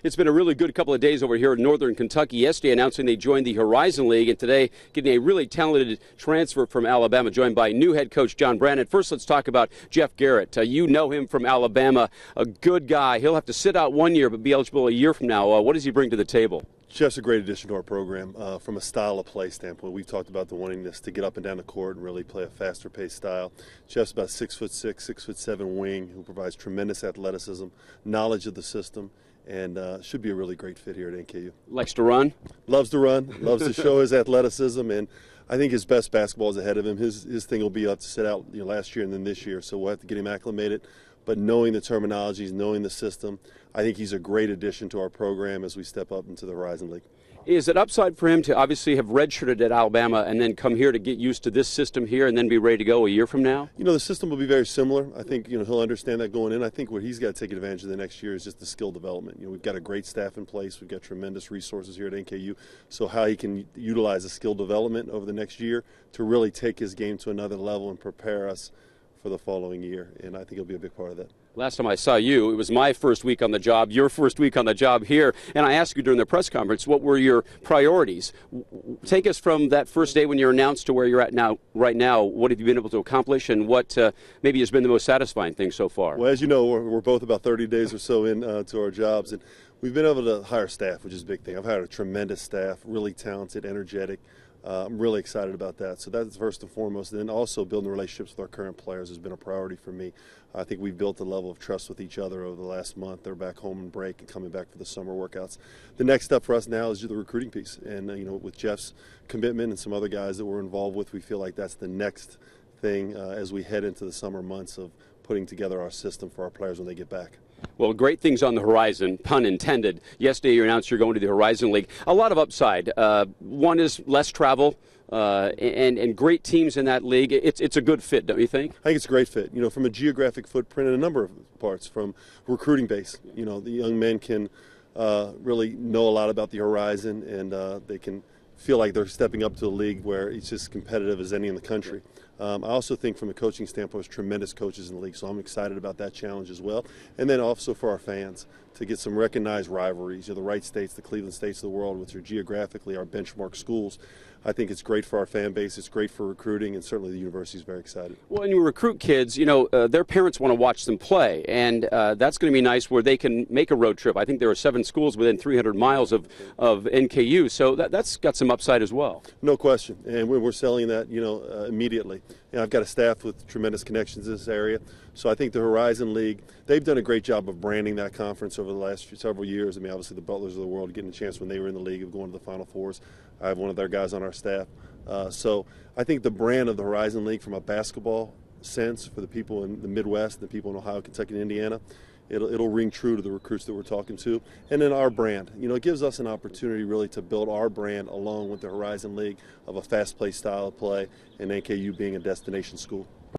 It's been a really good couple of days over here in Northern Kentucky. Yesterday announcing they joined the Horizon League, and today getting a really talented transfer from Alabama, joined by new head coach John Brannen. First, let's talk about Jeff Jarrett. You know him from Alabama, a good guy. He'll have to sit out 1 year but be eligible a year from now. What does he bring to the table? Jeff's a great addition to our program from a style of play standpoint. We've talked about the wantingness to get up and down the court and really play a faster paced style. Jeff's about 6'6", 6'7" wing who provides tremendous athleticism, knowledge of the system, and should be a really great fit here at NKU. Likes to run? Loves to run, loves to show his athleticism, and I think his best basketball is ahead of him. His thing will be up to sit out last year and then this year, so we'll have to get him acclimated. But knowing the terminologies, knowing the system, I think he's a great addition to our program as we step up into the Horizon League. Is it upside for him to obviously have redshirted at Alabama and then come here to get used to this system here and then be ready to go a year from now? The system will be very similar. I think he'll understand that going in. I think what he's got to take advantage of the next year is just the skill development. We've got a great staff in place. We've got tremendous resources here at NKU. So how he can utilize the skill development over the next year to really take his game to another level and prepare us for the following year, and I think he'll be a big part of that. Last time I saw you, it was my first week on the job, your first week on the job here, and I asked you during the press conference, what were your priorities? Take us from that first day when you're announced to where you're at now. Right now, what have you been able to accomplish, and what maybe has been the most satisfying thing so far? Well, as you know, we're both about 30 days or so in to our jobs, and we've been able to hire staff, which is a big thing. I've hired a tremendous staff, really talented, energetic. I'm really excited about that. So that's first and foremost. And then also building relationships with our current players has been a priority for me. I think we've built a level of trust with each other over the last month. They're back home and break and coming back for the summer workouts. The next step for us now is the recruiting piece. And, with Jeff's commitment and some other guys that we're involved with, we feel like that's the next thing as we head into the summer months of putting together our system for our players when they get back. Well, great things on the horizon, pun intended. Yesterday you announced you're going to the Horizon League. A lot of upside. One is less travel and great teams in that league. It's a good fit, don't you think? I think it's a great fit. From a geographic footprint in a number of parts, from recruiting base. The young men can really know a lot about the horizon, and they can feel like they're stepping up to a league where it's just competitive as any in the country. I also think from a coaching standpoint, there's tremendous coaches in the league, so I'm excited about that challenge as well. And then also for our fans to get some recognized rivalries, the right states, the Cleveland states of the world, which are geographically our benchmark schools. I think it's great for our fan base, it's great for recruiting, and certainly the university is very excited. Well, when you recruit kids, their parents want to watch them play, and that's going to be nice where they can make a road trip. I think there are 7 schools within 300 miles of NKU, so that's got some upside as well. No question, and we're selling that, immediately. I've got a staff with tremendous connections in this area, so I think the Horizon League, they've done a great job of branding that conference over the last several years. Obviously the Butlers of the world getting a chance when they were in the league of going to the Final Fours. I have one of their guys on our staff. So I think the brand of the Horizon League from a basketball sense for the people in the Midwest, the people in Ohio, Kentucky, and Indiana, it'll ring true to the recruits that we're talking to. And then our brand, it gives us an opportunity really to build our brand along with the Horizon League of a fast-paced style of play and NKU being a destination school.